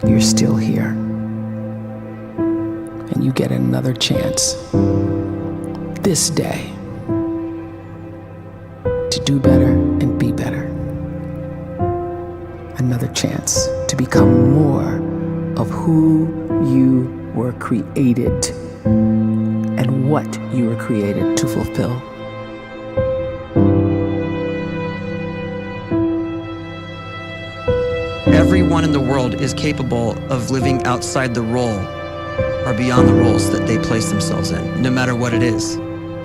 you're still here. And you get another chance this day to do better and be better. Another chance to become more of who you were created and what you were created to fulfill. Everyone in the world is capable of living outside the role or beyond the roles that they place themselves in, no matter what it is.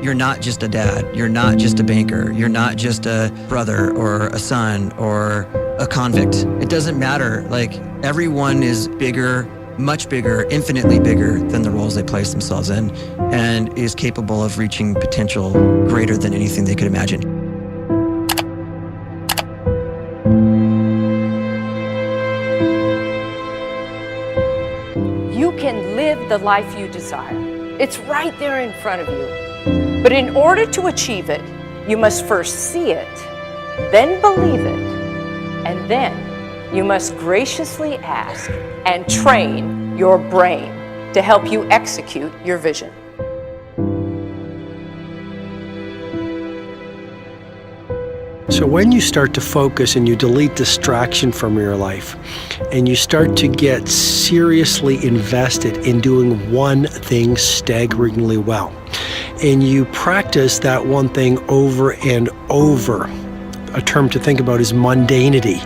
You're not just a dad, you're not just a banker, you're not just a brother or a son or a convict. It doesn't matter. Like, everyone is bigger, much bigger, infinitely bigger than the roles they place themselves in, and is capable of reaching potential greater than anything they could imagine. You can live the life you desire. It's right there in front of you. But in order to achieve it, you must first see it, then believe it, and then you must graciously ask and train your brain to help you execute your vision. So when you start to focus and you delete distraction from your life, and you start to get seriously invested in doing one thing staggeringly well, and you practice that one thing over and over, a term to think about is mundanity.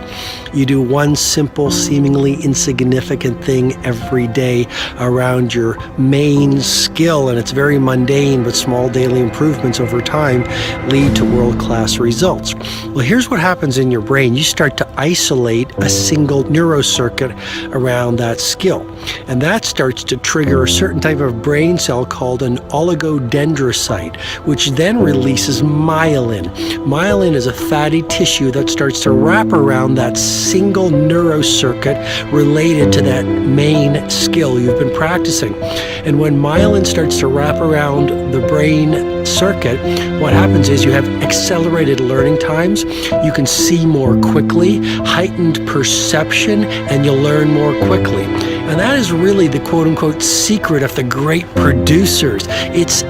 You do one simple, seemingly insignificant thing every day around your main skill, and it's very mundane, but small daily improvements over time lead to world-class results. Well, here's what happens in your brain. You start to isolate a single neurocircuit around that skill, and that starts to trigger a certain type of brain cell called an oligodendrocyte, which then releases myelin. Myelin is a fatty tissue that starts to wrap around that single neurocircuit related to that main skill you've been practicing. And when myelin starts to wrap around the brain circuit, what happens is you have accelerated learning times, you can see more quickly, heightened perception, and you'll learn more quickly. And that is really the quote-unquote secret of the great producers. It's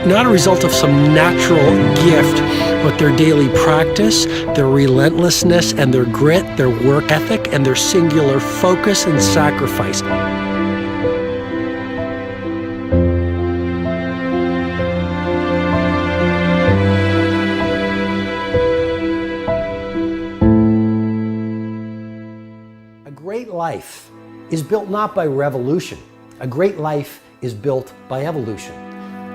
not a result of some natural gift, but their daily practice, their relentlessness and their grit, their work ethic, and their singular focus and sacrifice. A great life is built not by revolution. A great life is built by evolution.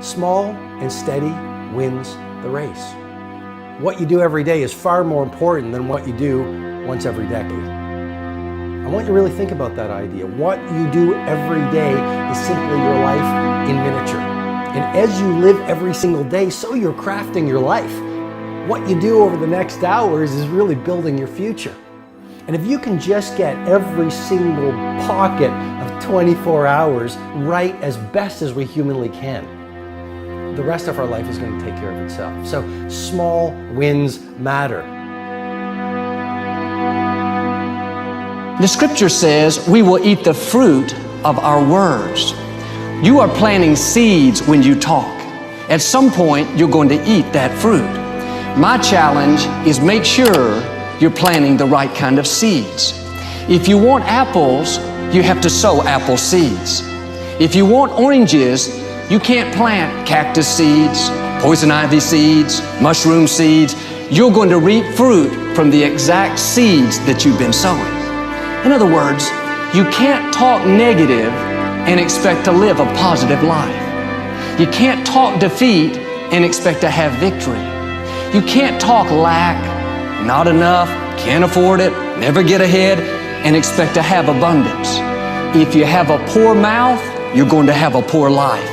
Small and steady wins the race. What you do every day is far more important than what you do once every decade. I want you to really think about that idea. What you do every day is simply your life in miniature. And as you live every single day, so you're crafting your life. What you do over the next hours is really building your future. And if you can just get every single pocket of 24 hours right as best as we humanly can, the rest of our life is going to take care of itself. So small wins matter. The scripture says we will eat the fruit of our words. You are planting seeds when you talk. At some point, you're going to eat that fruit. My challenge is make sure you're planting the right kind of seeds. If you want apples, you have to sow apple seeds. If you want oranges, you can't plant cactus seeds, poison ivy seeds, mushroom seeds. You're going to reap fruit from the exact seeds that you've been sowing. In other words, you can't talk negative and expect to live a positive life. You can't talk defeat and expect to have victory. You can't talk lack, not enough, can't afford it, never get ahead, and expect to have abundance. If you have a poor mouth, you're going to have a poor life.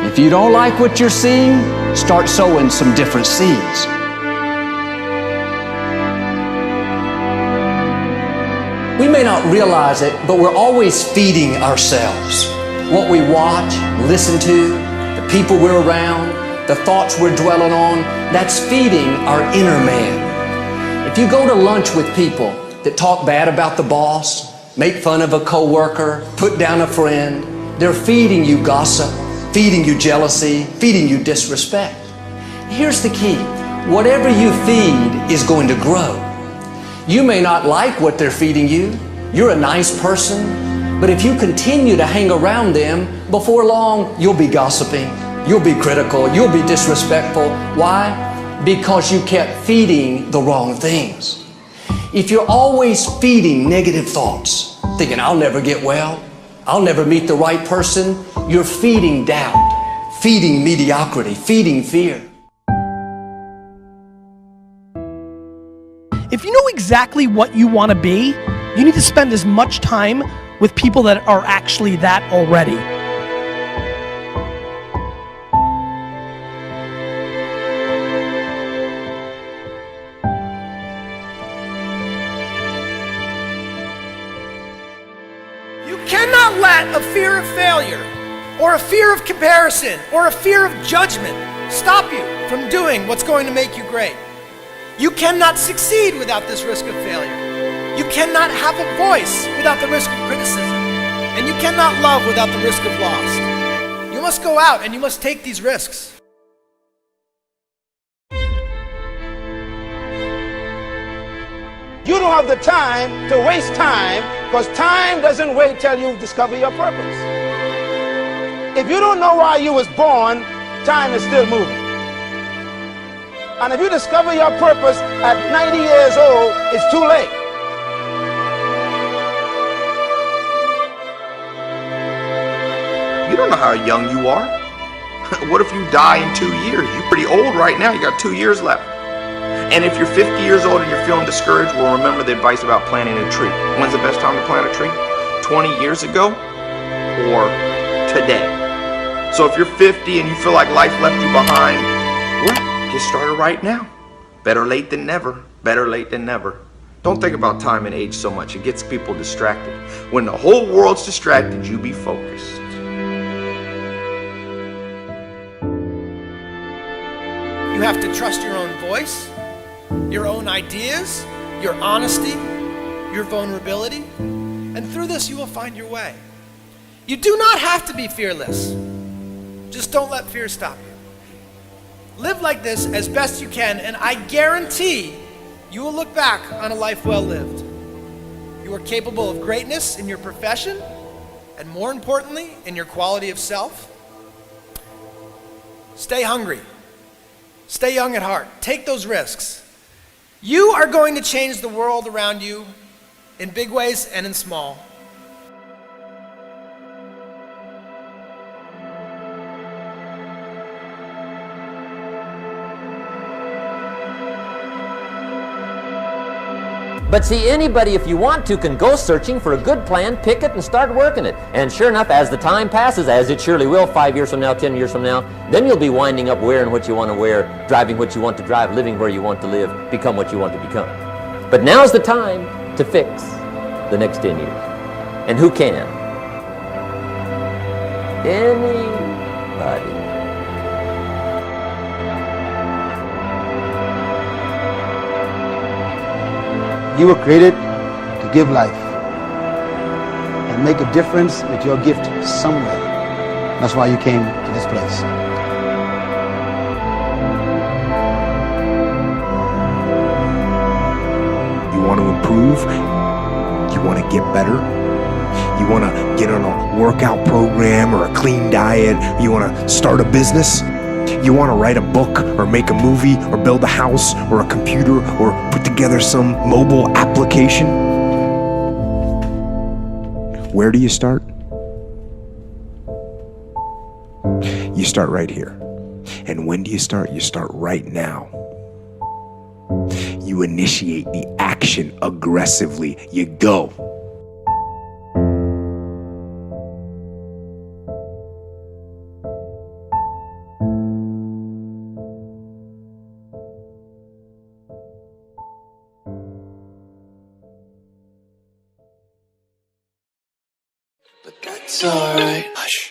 If you don't like what you're seeing, start sowing some different seeds. We may not realize it, but we're always feeding ourselves. What we watch, listen to, the people we're around, the thoughts we're dwelling on, that's feeding our inner man. If you go to lunch with people that talk bad about the boss, make fun of a coworker, put down a friend. They're feeding you gossip, feeding you jealousy, feeding you disrespect. Here's the key. Whatever you feed is going to grow. You may not like what they're feeding you. You're a nice person, but if you continue to hang around them, before long, you'll be gossiping, you'll be critical, you'll be disrespectful. Why? Because you kept feeding the wrong things. If you're always feeding negative thoughts, thinking, I'll never get well, I'll never meet the right person, you're feeding doubt, feeding mediocrity, feeding fear. If you know exactly what you want to be, you need to spend as much time with people that are actually that already. You cannot let a fear of failure, or a fear of comparison, or a fear of judgment stop you from doing what's going to make you great. You cannot succeed without this risk of failure. You cannot have a voice without the risk of criticism. And you cannot love without the risk of loss. You must go out and you must take these risks. You don't have the time to waste time, because time doesn't wait till you discover your purpose. If you don't know why you was born, time is still moving. And if you discover your purpose at 90 years old, it's too late. You don't know how young you are. What if you die in 2 years? You're pretty old right now. You got 2 years left. And if you're 50 years old and you're feeling discouraged, well, remember the advice about planting a tree. When's the best time to plant a tree? 20 years ago or today? So if you're 50 and you feel like life left you behind, well, get started right now. Better late than never. Better late than never. Don't think about time and age so much. It gets people distracted. When the whole world's distracted, you be focused. You have to trust your own voice, your own ideas, your honesty, your vulnerability, and through this you will find your way. You do not have to be fearless. Just don't let fear stop you. Live like this as best you can, and I guarantee you will look back on a life well lived. You are capable of greatness in your profession, and more importantly, in your quality of self. Stay hungry. Stay young at heart. Take those risks. You are going to change the world around you in big ways and in small. But see, anybody, if you want to, can go searching for a good plan, pick it, and start working it. And sure enough, as the time passes, as it surely will 5 years from now, 10 years from now, then you'll be winding up wearing what you want to wear, driving what you want to drive, living where you want to live, become what you want to become. But now's the time to fix the next 10 years. And who can? Anybody. You were created to give life and make a difference with your gift somewhere. That's why you came to this place. You want to improve? You want to get better? You want to get on a workout program or a clean diet? You want to start a business? You want to write a book or make a movie or build a house or a computer or put together some mobile application? Where do you start? You start right here. And when do you start? You start right now. You initiate the action aggressively. You go. But that's alright. Hush.